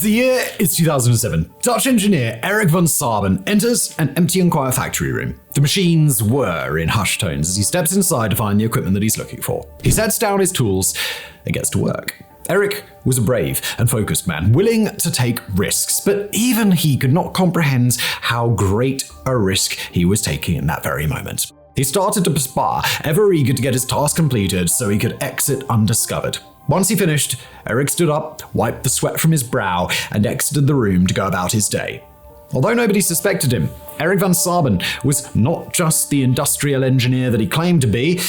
The year is 2007. Dutch engineer Erik VanSaan enters an empty and quiet factory room. The machines whir in hushed tones as he steps inside to find the equipment that he's looking for. He sets down his tools and gets to work. Erik was a brave and focused man, willing to take risks, but even he could not comprehend how great a risk he was taking in that very moment. He started to perspire, ever eager to get his task completed so he could exit undiscovered. Once he finished, Erik stood up, wiped the sweat from his brow, and exited the room to go about his day. Although nobody suspected him, Erik VanSaan was not just the industrial engineer that he claimed to be,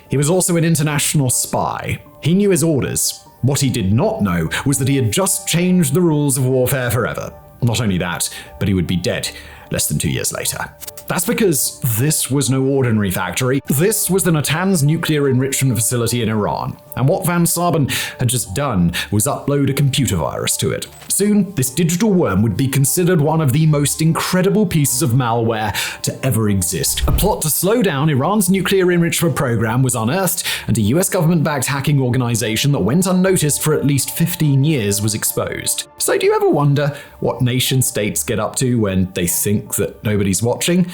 he was also an international spy. He knew his orders. What he did not know was that he had just changed the rules of warfare forever. Not only that, but he would be dead less than 2 years later. That's because this was no ordinary factory. This was the Natanz nuclear enrichment facility in Iran. And what VanSaan had just done was upload a computer virus to it. Soon, this digital worm would be considered one of the most incredible pieces of malware to ever exist. A plot to slow down Iran's nuclear enrichment program was unearthed, and a US government-backed hacking organization that went unnoticed for at least 15 years was exposed. So do you ever wonder what nation-states get up to when they think that nobody's watching?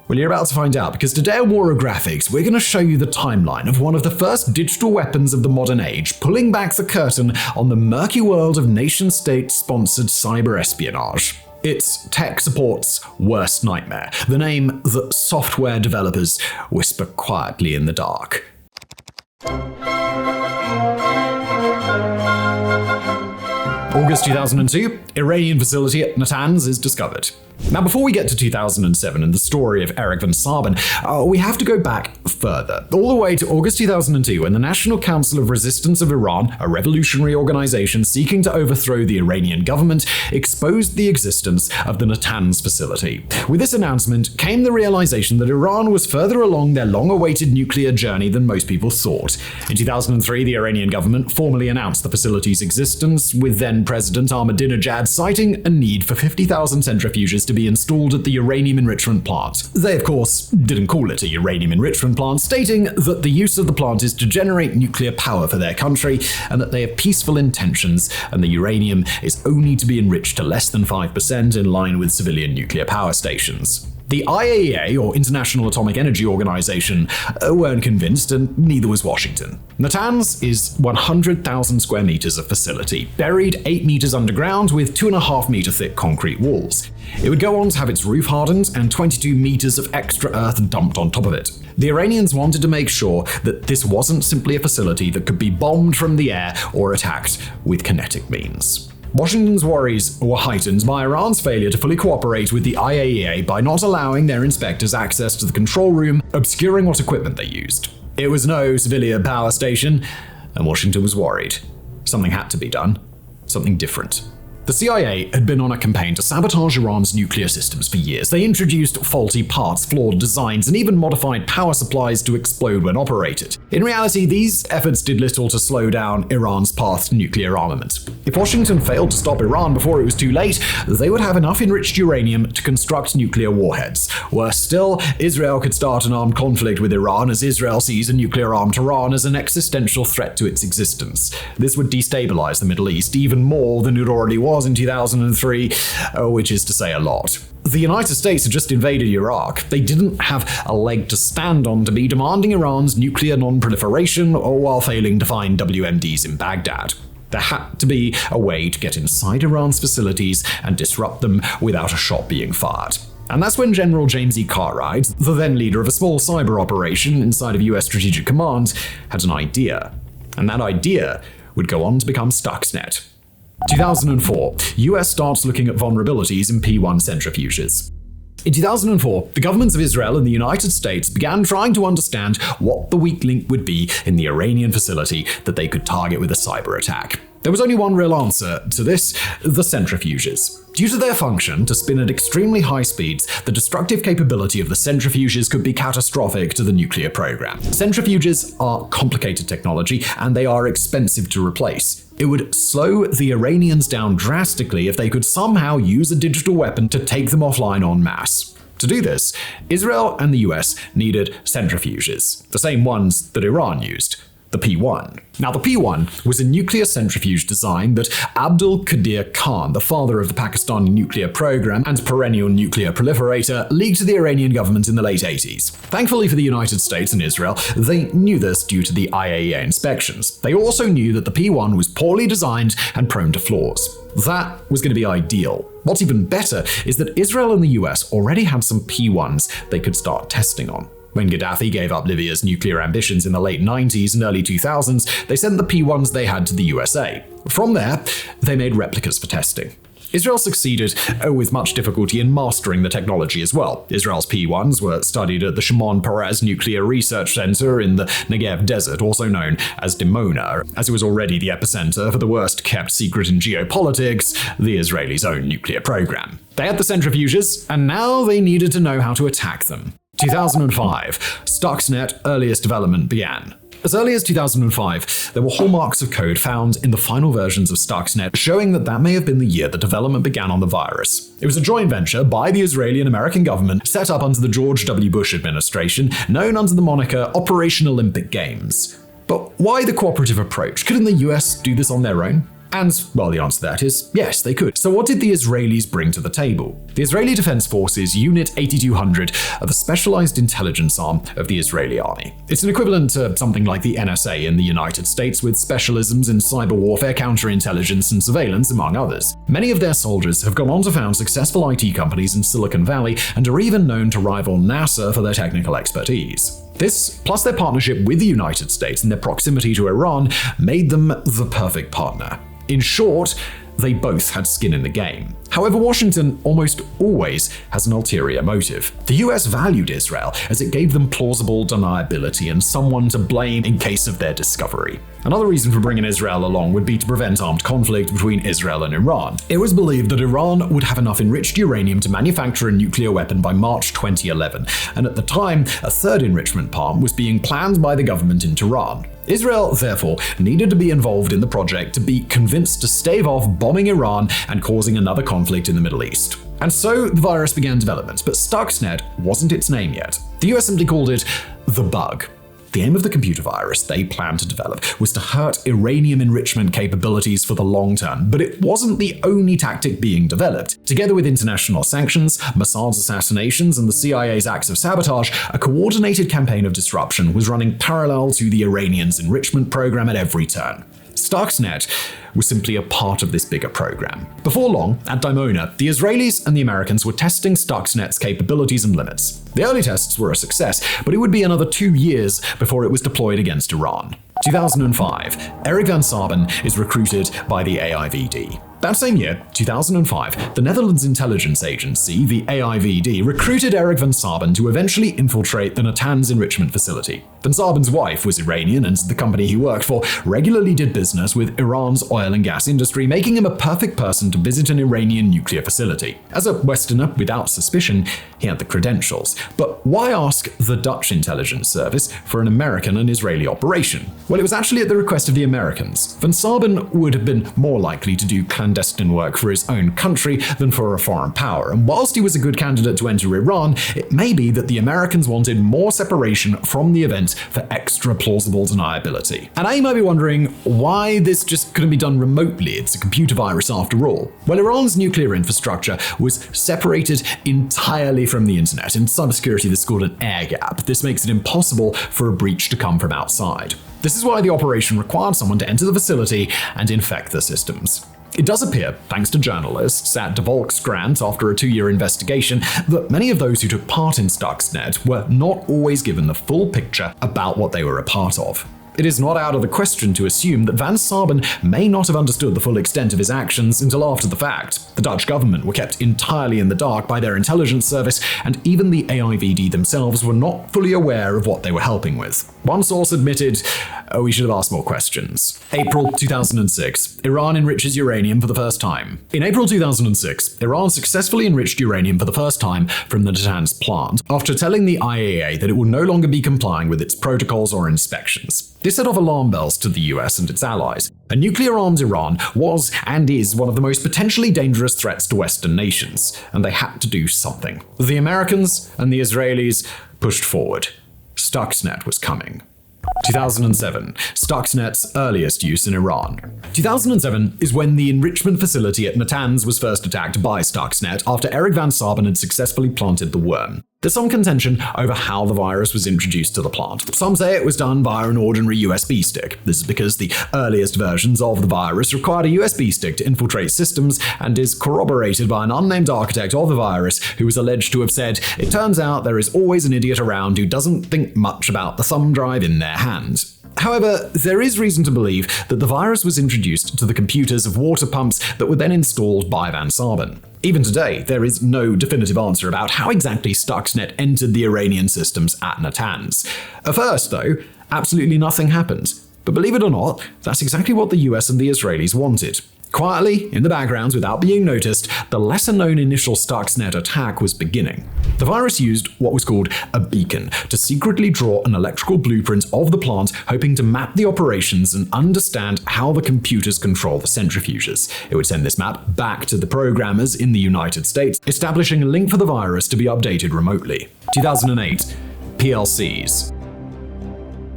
Well, you're about to find out, because today on Warographics, we're going to show you the timeline of one of the first digital weapons of the modern age, pulling back the curtain on the murky world of nation-state-sponsored cyber espionage. It's tech support's worst nightmare, the name that software developers whisper quietly in the dark. August 2002, Iranian facility at Natanz is discovered. Now, before we get to 2007 and the story of Erik VanSaan, we have to go back further, all the way to August 2002, when the National Council of Resistance of Iran, a revolutionary organization seeking to overthrow the Iranian government, exposed the existence of the Natanz facility. With this announcement came the realization that Iran was further along their long-awaited nuclear journey than most people thought. In 2003, the Iranian government formally announced the facility's existence, with then-President Ahmadinejad citing a need for 50,000 centrifuges to be installed at the uranium enrichment plant. They, of course, didn't call it a uranium enrichment plant, stating that the use of the plant is to generate nuclear power for their country and that they have peaceful intentions, and the uranium is only to be enriched to less than 5% in line with civilian nuclear power stations. The IAEA, or International Atomic Energy Organization, weren't convinced, and neither was Washington. Natanz is 100,000 square meters of facility, buried 8 meters underground with 2.5-meter thick concrete walls. It would go on to have its roof hardened and 22 meters of extra earth dumped on top of it. The Iranians wanted to make sure that this wasn't simply a facility that could be bombed from the air or attacked with kinetic means. Washington's worries were heightened by Iran's failure to fully cooperate with the IAEA by not allowing their inspectors access to the control room, obscuring what equipment they used. It was no civilian power station, and Washington was worried. Something had to be done. Something different. The CIA had been on a campaign to sabotage Iran's nuclear systems for years. They introduced faulty parts, flawed designs, and even modified power supplies to explode when operated. In reality, these efforts did little to slow down Iran's path to nuclear armament. If Washington failed to stop Iran before it was too late, they would have enough enriched uranium to construct nuclear warheads. Worse still, Israel could start an armed conflict with Iran, as Israel sees a nuclear-armed Iran as an existential threat to its existence. This would destabilize the Middle East even more than it already was in 2003, which is to say a lot. The United States had just invaded Iraq. They didn't have a leg to stand on to be demanding Iran's nuclear non-proliferation, or while failing to find WMDs in Baghdad. There had to be a way to get inside Iran's facilities and disrupt them without a shot being fired. And that's when General James E. Cartwright, the then leader of a small cyber operation inside of US Strategic Command, had an idea. And that idea would go on to become Stuxnet. 2004, US starts looking at vulnerabilities in P1 centrifuges. In 2004, the governments of Israel and the United States began trying to understand what the weak link would be in the Iranian facility that they could target with a cyber attack. There was only one real answer to this: the centrifuges. Due to their function to spin at extremely high speeds, the destructive capability of the centrifuges could be catastrophic to the nuclear program. Centrifuges are complicated technology, and they are expensive to replace. It would slow the Iranians down drastically if they could somehow use a digital weapon to take them offline en masse. To do this, Israel and the US needed centrifuges, the same ones that Iran used. the P-1. Now, the P-1 was a nuclear centrifuge design that Abdul Qadir Khan, the father of the Pakistani nuclear program and perennial nuclear proliferator, leaked to the Iranian government in the late 80s. Thankfully for the United States and Israel, they knew this due to the IAEA inspections. They also knew that the P-1 was poorly designed and prone to flaws. That was going to be ideal. What's even better is that Israel and the US already had some P-1s they could start testing on. When Gaddafi gave up Libya's nuclear ambitions in the late 90s and early 2000s, they sent the P-1s they had to the USA. From there, they made replicas for testing. Israel succeeded, with much difficulty, in mastering the technology as well. Israel's P-1s were studied at the Shimon Peres Nuclear Research Center in the Negev Desert, also known as Dimona, as it was already the epicenter for the worst-kept secret in geopolitics, the Israelis' own nuclear program. They had the centrifuges, and now they needed to know how to attack them. 2005, Stuxnet earliest development began. As early as 2005, there were hallmarks of code found in the final versions of Stuxnet showing that may have been the year the development began on the virus. It was a joint venture by the Israeli and American government set up under the George W. Bush administration, known under the moniker Operation Olympic Games. But why the cooperative approach? Couldn't the US do this on their own? And, well, the answer to that is yes, they could. So what did the Israelis bring to the table? The Israeli Defense Forces Unit 8200 are the specialized intelligence arm of the Israeli army. It's an equivalent to something like the NSA in the United States, with specialisms in cyber warfare, counterintelligence, and surveillance, among others. Many of their soldiers have gone on to found successful IT companies in Silicon Valley and are even known to rival NASA for their technical expertise. This, plus their partnership with the United States and their proximity to Iran, made them the perfect partner. In short, they both had skin in the game. However, Washington almost always has an ulterior motive. The US valued Israel as it gave them plausible deniability and someone to blame in case of their discovery. Another reason for bringing Israel along would be to prevent armed conflict between Israel and Iran. It was believed that Iran would have enough enriched uranium to manufacture a nuclear weapon by March 2011, and at the time, a third enrichment plant was being planned by the government in Tehran. Israel, therefore, needed to be involved in the project to be convinced to stave off bombing Iran and causing another conflict in the Middle East. And so the virus began development, but Stuxnet wasn't its name yet. The US simply called it the bug. The aim of the computer virus they planned to develop was to hurt uranium enrichment capabilities for the long term, but it wasn't the only tactic being developed. Together with international sanctions, Mossad's assassinations, and the CIA's acts of sabotage, a coordinated campaign of disruption was running parallel to the Iranians' enrichment program at every turn. Stuxnet was simply a part of this bigger program. Before long, at Dimona, the Israelis and the Americans were testing Stuxnet's capabilities and limits. The early tests were a success, but it would be another 2 years before it was deployed against Iran. 2005, Eric VanSaan is recruited by the AIVD. That same year, 2005, the Netherlands intelligence agency, the AIVD, recruited Eric VanSaan to eventually infiltrate the Natanz enrichment facility. VanSaan's wife was Iranian, and the company he worked for regularly did business with Iran's oil and gas industry, making him a perfect person to visit an Iranian nuclear facility. As a Westerner without suspicion, he had the credentials. But why ask the Dutch intelligence service for an American and Israeli operation? Well, it was actually at the request of the Americans. VanSaan would have been more likely to do clandestine work for his own country than for a foreign power, and whilst he was a good candidate to enter Iran, it may be that the Americans wanted more separation from the event for extra plausible deniability. And now you might be wondering why this just couldn't be done remotely. It's a computer virus after all. Well, Iran's nuclear infrastructure was separated entirely from the internet. In cybersecurity, this is called an air gap. This makes it impossible for a breach to come from outside. This is why the operation required someone to enter the facility and infect the systems. It does appear, thanks to journalists at De Volk's grant after a 2-year investigation, that many of those who took part in Stuxnet were not always given the full picture about what they were a part of. It is not out of the question to assume that VanSaan may not have understood the full extent of his actions until after the fact. The Dutch government were kept entirely in the dark by their intelligence service, and even the AIVD themselves were not fully aware of what they were helping with. One source admitted, we should have asked more questions. April 2006, Iran enriches uranium for the first time. In April 2006, Iran successfully enriched uranium for the first time from the Natanz plant, after telling the IAEA that it will no longer be complying with its protocols or inspections. This set off alarm bells to the US and its allies. A nuclear-armed Iran was and is one of the most potentially dangerous threats to Western nations, and they had to do something. The Americans and the Israelis pushed forward. Stuxnet was coming. 2007, Stuxnet's earliest use in Iran. 2007 is when the enrichment facility at Natanz was first attacked by Stuxnet after Eric VanSaan had successfully planted the worm. There's some contention over how the virus was introduced to the plant. Some say it was done via an ordinary USB stick. This is because the earliest versions of the virus required a USB stick to infiltrate systems and is corroborated by an unnamed architect of the virus who was alleged to have said, "It turns out there is always an idiot around who doesn't think much about the thumb drive in their hands." However, there is reason to believe that the virus was introduced to the computers of water pumps that were then installed by VanSaan. Even today, there is no definitive answer about how exactly Stuxnet entered the Iranian systems at Natanz. At first, though, absolutely nothing happened. But believe it or not, that's exactly what the US and the Israelis wanted. Quietly, in the background, without being noticed, the lesser-known initial Stuxnet attack was beginning. The virus used what was called a beacon to secretly draw an electrical blueprint of the plant, hoping to map the operations and understand how the computers control the centrifuges. It would send this map back to the programmers in the United States, establishing a link for the virus to be updated remotely. 2008, PLCs.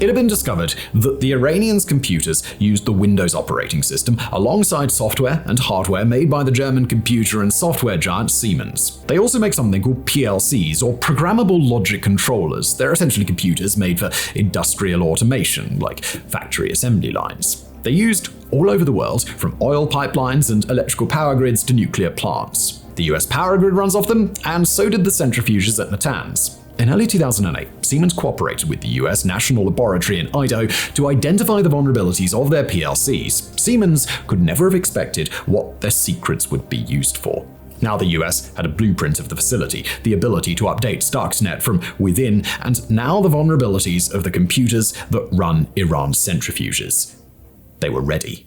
It had been discovered that the Iranians' computers used the Windows operating system alongside software and hardware made by the German computer and software giant Siemens. They also make something called PLCs, or programmable logic controllers. They're essentially computers made for industrial automation, like factory assembly lines. They're used all over the world, from oil pipelines and electrical power grids to nuclear plants. The US power grid runs off them, and so did the centrifuges at Natanz. In early 2008, Siemens cooperated with the US National Laboratory in Idaho to identify the vulnerabilities of their PLCs. Siemens could never have expected what their secrets would be used for. Now the US had a blueprint of the facility, the ability to update Stuxnet from within, and now the vulnerabilities of the computers that run Iran's centrifuges. They were ready.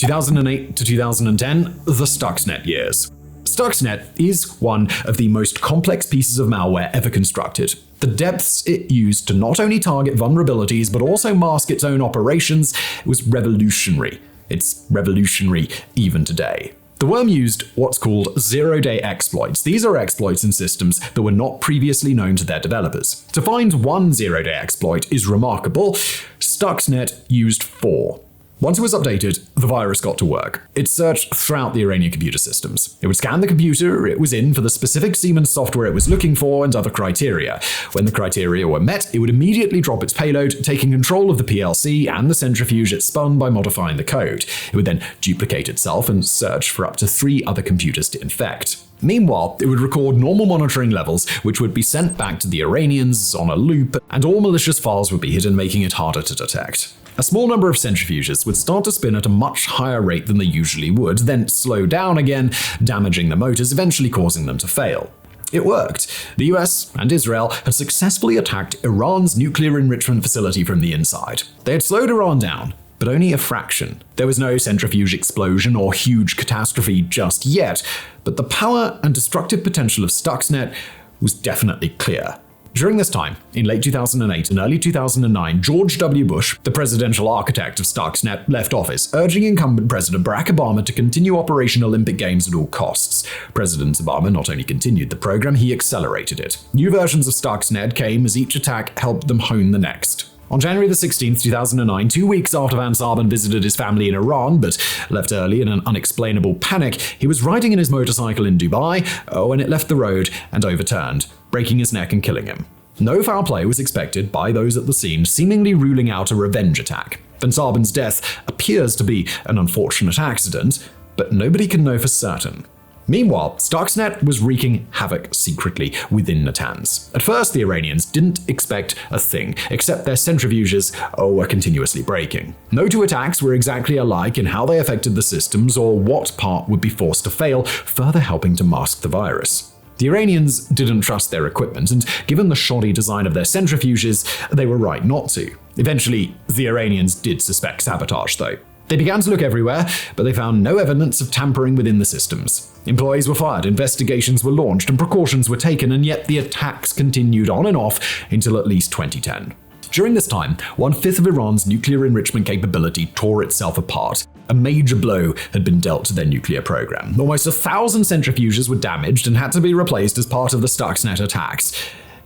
2008 to 2010, the Stuxnet years. Stuxnet is one of the most complex pieces of malware ever constructed. The depths it used to not only target vulnerabilities but also mask its own operations was revolutionary. It's revolutionary even today. The worm used what's called zero-day exploits. These are exploits in systems that were not previously known to their developers. To find one zero-day exploit is remarkable. Stuxnet used 4. Once it was updated, the virus got to work. It searched throughout the Iranian computer systems. It would scan the computer it was in for the specific Siemens software it was looking for and other criteria. When the criteria were met, it would immediately drop its payload, taking control of the PLC and the centrifuge it spun by modifying the code. It would then duplicate itself and search for up to 3 other computers to infect. Meanwhile, it would record normal monitoring levels, which would be sent back to the Iranians on a loop, and all malicious files would be hidden, making it harder to detect. A small number of centrifuges would start to spin at a much higher rate than they usually would, then slow down again, damaging the motors, eventually causing them to fail. It worked. The US and Israel had successfully attacked Iran's nuclear enrichment facility from the inside. They had slowed Iran down, but only a fraction. There was no centrifuge explosion or huge catastrophe just yet, but the power and destructive potential of Stuxnet was definitely clear. During this time, in late 2008 and early 2009, George W. Bush, the presidential architect of Stuxnet, left office, urging incumbent President Barack Obama to continue Operation Olympic Games at all costs. President Obama not only continued the program, he accelerated it. New versions of Stuxnet came as each attack helped them hone the next. On January 16, 2009, 2 weeks after VanSaan visited his family in Iran, but left early in an unexplainable panic, he was riding in his motorcycle in Dubai when it left the road and overturned, breaking his neck and killing him. No foul play was expected by those at the scene, seemingly ruling out a revenge attack. VanSaan's death appears to be an unfortunate accident, but nobody can know for certain. Meanwhile, Stuxnet was wreaking havoc secretly within Natanz. At first, the Iranians didn't expect a thing, except their centrifuges were continuously breaking. No 2 attacks were exactly alike in how they affected the systems or what part would be forced to fail, further helping to mask the virus. The Iranians didn't trust their equipment, and given the shoddy design of their centrifuges, they were right not to. Eventually, the Iranians did suspect sabotage, though. They began to look everywhere, but they found no evidence of tampering within the systems. Employees were fired, investigations were launched, and precautions were taken, and yet the attacks continued on and off until at least 2010. During this time, 1/5 of Iran's nuclear enrichment capability tore itself apart. A major blow had been dealt to their nuclear program. Almost 1,000 centrifuges were damaged and had to be replaced as part of the Stuxnet attacks.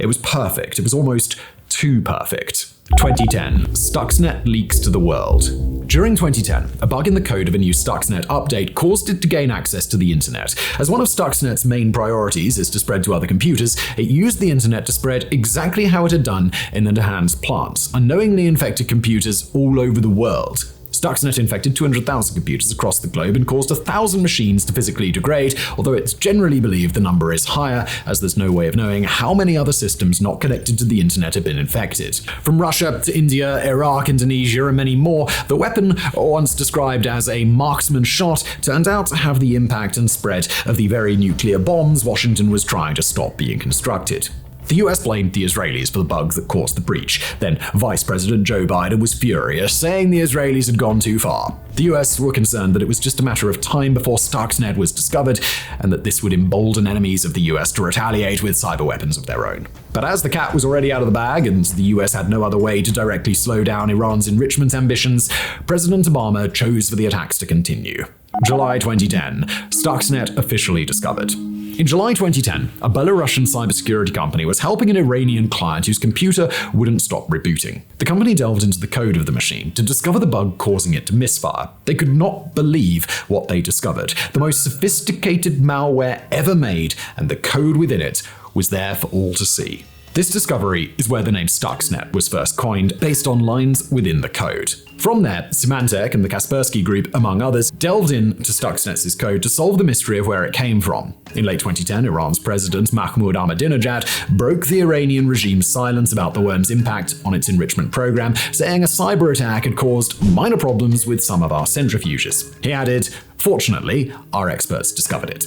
It was perfect. It was almost too perfect. 2010. Stuxnet leaks to the world. During 2010, a bug in the code of a new Stuxnet update caused it to gain access to the internet. As one of Stuxnet's main priorities is to spread to other computers, it used the internet to spread exactly how it had done in the Natanz plant, unknowingly infected computers all over the world. Stuxnet infected 200,000 computers across the globe and caused 1,000 machines to physically degrade, although it's generally believed the number is higher, as there's no way of knowing how many other systems not connected to the internet have been infected. From Russia to India, Iraq, Indonesia, and many more, the weapon, once described as a marksman shot, turned out to have the impact and spread of the very nuclear bombs Washington was trying to stop being constructed. The US blamed the Israelis for the bug that caused the breach. Then Vice President Joe Biden was furious, saying the Israelis had gone too far. The US were concerned that it was just a matter of time before Stuxnet was discovered, and that this would embolden enemies of the US to retaliate with cyber weapons of their own. But as the cat was already out of the bag, and the US had no other way to directly slow down Iran's enrichment ambitions, President Obama chose for the attacks to continue. July 2010. Stuxnet officially discovered. In July 2010, a Belarusian cybersecurity company was helping an Iranian client whose computer wouldn't stop rebooting. The company delved into the code of the machine to discover the bug causing it to misfire. They could not believe what they discovered. The most sophisticated malware ever made, and the code within it was there for all to see. This discovery is where the name Stuxnet was first coined, based on lines within the code. From there, Symantec and the Kaspersky Group, among others, delved into Stuxnet's code to solve the mystery of where it came from. In late 2010, Iran's president Mahmoud Ahmadinejad broke the Iranian regime's silence about the worm's impact on its enrichment program, saying a cyber attack had caused minor problems with some of our centrifuges. He added, "Fortunately, our experts discovered it."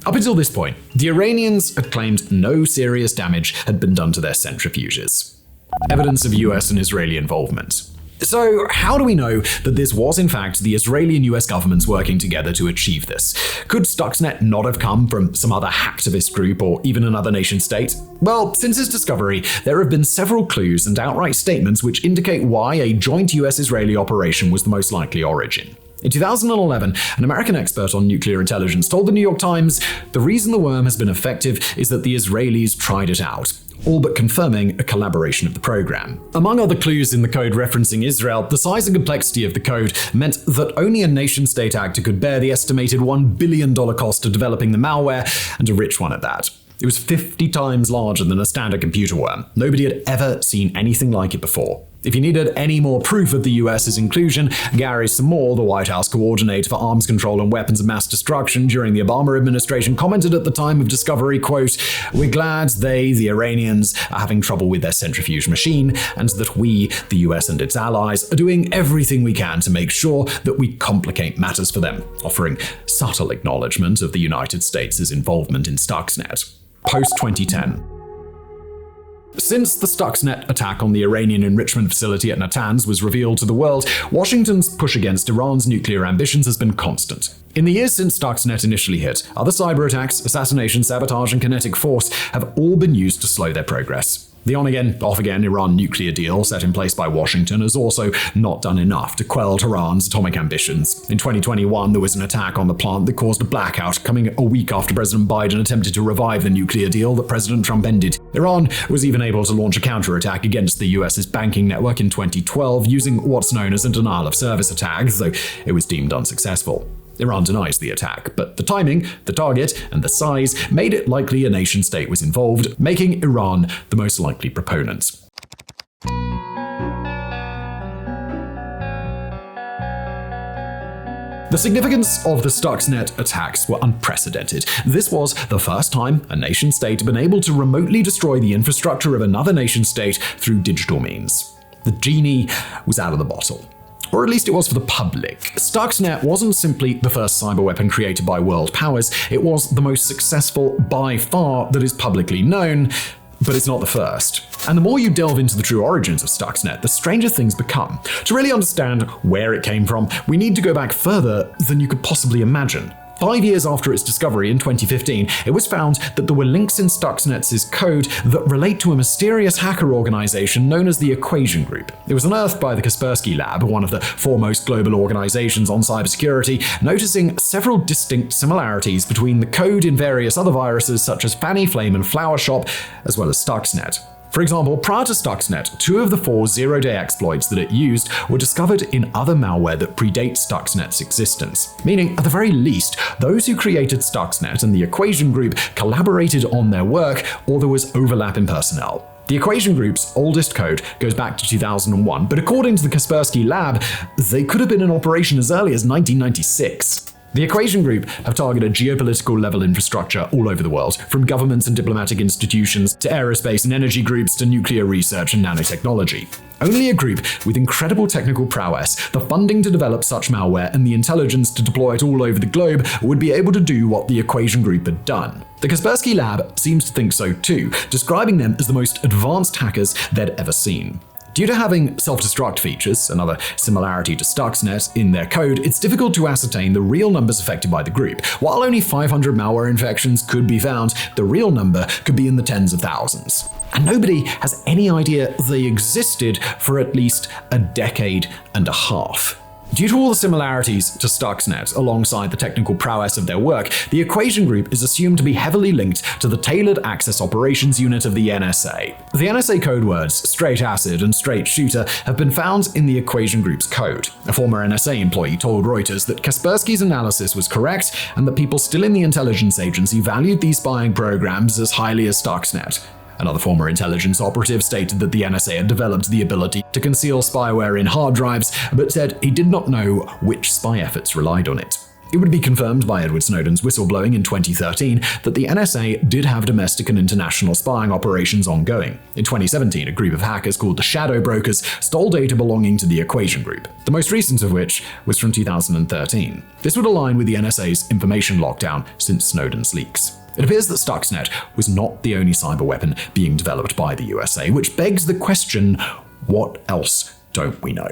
Up until this point, the Iranians had claimed no serious damage had been done to their centrifuges. Evidence of US and Israeli involvement. So, how do we know that this was in fact the Israeli and US governments working together to achieve this? Could Stuxnet not have come from some other hacktivist group or even another nation state? Well, since its discovery, there have been several clues and outright statements which indicate why a joint US-Israeli operation was the most likely origin. In 2011, an American expert on nuclear intelligence told the New York Times, "The reason the worm has been effective is that the Israelis tried it out," all but confirming a collaboration of the program. Among other clues in the code referencing Israel, the size and complexity of the code meant that only a nation-state actor could bear the estimated $1 billion cost of developing the malware, and a rich one at that. It was 50 times larger than a standard computer worm. Nobody had ever seen anything like it before. If you needed any more proof of the US's inclusion, Gary Samore, the White House coordinator for arms control and weapons of mass destruction during the Obama administration, commented at the time of discovery, quote, "We're glad they, the Iranians, are having trouble with their centrifuge machine, and that we, the US and its allies, are doing everything we can to make sure that we complicate matters for them," offering subtle acknowledgement of the United States' involvement in Stuxnet. Post-2010. Since the Stuxnet attack on the Iranian enrichment facility at Natanz was revealed to the world, Washington's push against Iran's nuclear ambitions has been constant. In the years since Stuxnet initially hit, other cyber attacks, assassination, sabotage, and kinetic force have all been used to slow their progress. The on-again, off-again Iran nuclear deal set in place by Washington has also not done enough to quell Tehran's atomic ambitions. In 2021, there was an attack on the plant that caused a blackout, coming a week after President Biden attempted to revive the nuclear deal that President Trump ended. Iran was even able to launch a counterattack against the US's banking network in 2012 using what's known as a denial-of-service attack, though it was deemed unsuccessful. Iran denies the attack, but the timing, the target, and the size made it likely a nation-state was involved, making Iran the most likely proponent. The significance of the Stuxnet attacks were unprecedented. This was the first time a nation-state had been able to remotely destroy the infrastructure of another nation-state through digital means. The genie was out of the bottle. Or at least it was for the public. Stuxnet wasn't simply the first cyber weapon created by world powers, it was the most successful by far that is publicly known, but it's not the first. And the more you delve into the true origins of Stuxnet, the stranger things become. To really understand where it came from, we need to go back further than you could possibly imagine. 5 years after its discovery in 2015, it was found that there were links in Stuxnet's code that relate to a mysterious hacker organization known as the Equation Group. It was unearthed by the Kaspersky Lab, one of the foremost global organizations on cybersecurity, noticing several distinct similarities between the code in various other viruses such as Fanny Flame and Flower Shop, as well as Stuxnet. For example, prior to Stuxnet, 2 of the 4 zero-day exploits that it used were discovered in other malware that predate Stuxnet's existence. Meaning, at the very least, those who created Stuxnet and the Equation Group collaborated on their work, or there was overlap in personnel. The Equation Group's oldest code goes back to 2001, but according to the Kaspersky Lab, they could have been in operation as early as 1996. The Equation Group have targeted geopolitical-level infrastructure all over the world, from governments and diplomatic institutions to aerospace and energy groups to nuclear research and nanotechnology. Only a group with incredible technical prowess, the funding to develop such malware, and the intelligence to deploy it all over the globe would be able to do what the Equation Group had done. The Kaspersky Lab seems to think so too, describing them as the most advanced hackers they'd ever seen. Due to having self-destruct features, another similarity to Stuxnet, in their code, it's difficult to ascertain the real numbers affected by the group. While only 500 malware infections could be found, the real number could be in the tens of thousands. And nobody has any idea they existed for at least a decade and a half. Due to all the similarities to Stuxnet, alongside the technical prowess of their work, the Equation Group is assumed to be heavily linked to the Tailored Access Operations Unit of the NSA. The NSA code words straight acid and straight shooter have been found in the Equation Group's code. A former NSA employee told Reuters that Kaspersky's analysis was correct and that people still in the intelligence agency valued these spying programs as highly as Stuxnet. Another former intelligence operative stated that the NSA had developed the ability to conceal spyware in hard drives, but said he did not know which spy efforts relied on it. It would be confirmed by Edward Snowden's whistleblowing in 2013 that the NSA did have domestic and international spying operations ongoing. In 2017, a group of hackers called the Shadow Brokers stole data belonging to the Equation Group, the most recent of which was from 2013. This would align with the NSA's information lockdown since Snowden's leaks. It appears that Stuxnet was not the only cyber weapon being developed by the USA, which begs the question, what else don't we know?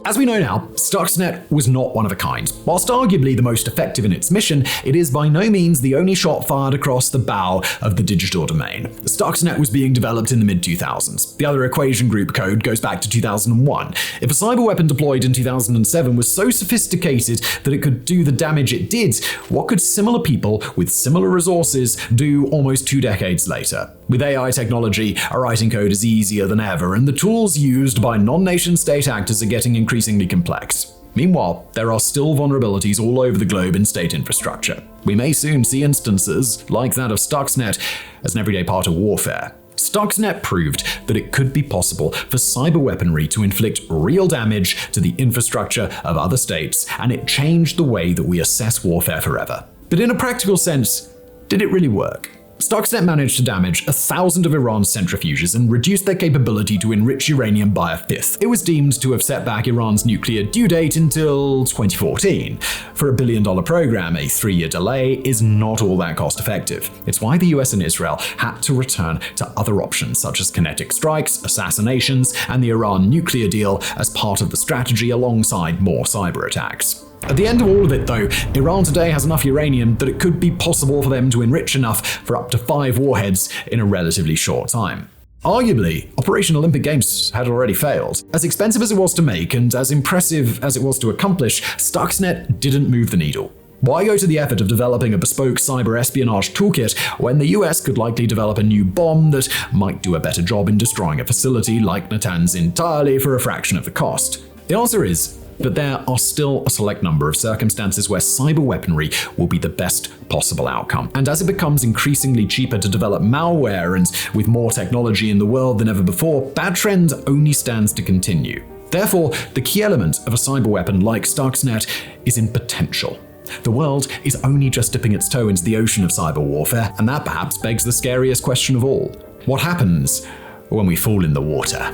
As we know now, Stuxnet was not one of a kind. Whilst arguably the most effective in its mission, it is by no means the only shot fired across the bow of the digital domain. Stuxnet was being developed in the mid-2000s. The other Equation Group code goes back to 2001. If a cyber weapon deployed in 2007 was so sophisticated that it could do the damage it did, what could similar people with similar resources do almost 2 decades later? With AI technology, writing code is easier than ever, and the tools used by non-nation state actors are getting increasingly complex. Meanwhile, there are still vulnerabilities all over the globe in state infrastructure. We may soon see instances like that of Stuxnet as an everyday part of warfare. Stuxnet proved that it could be possible for cyber weaponry to inflict real damage to the infrastructure of other states, and it changed the way that we assess warfare forever. But in a practical sense, did it really work? Stuxnet managed to damage 1,000 of Iran's centrifuges and reduced their capability to enrich uranium by a fifth. It was deemed to have set back Iran's nuclear due date until 2014. For a billion-dollar program, a 3-year delay is not all that cost-effective. It's why the US and Israel had to return to other options such as kinetic strikes, assassinations, and the Iran nuclear deal as part of the strategy alongside more cyber attacks. At the end of all of it, though, Iran today has enough uranium that it could be possible for them to enrich enough for up to 5 warheads in a relatively short time. Arguably, Operation Olympic Games had already failed. As expensive as it was to make and as impressive as it was to accomplish, Stuxnet didn't move the needle. Why go to the effort of developing a bespoke cyber espionage toolkit when the US could likely develop a new bomb that might do a better job in destroying a facility like Natanz entirely for a fraction of the cost? The answer is, but there are still a select number of circumstances where cyber weaponry will be the best possible outcome. And as it becomes increasingly cheaper to develop malware and with more technology in the world than ever before, that trend only stands to continue. Therefore, the key element of a cyber weapon like Stuxnet is in potential. The world is only just dipping its toe into the ocean of cyber warfare, and that perhaps begs the scariest question of all. What happens when we fall in the water?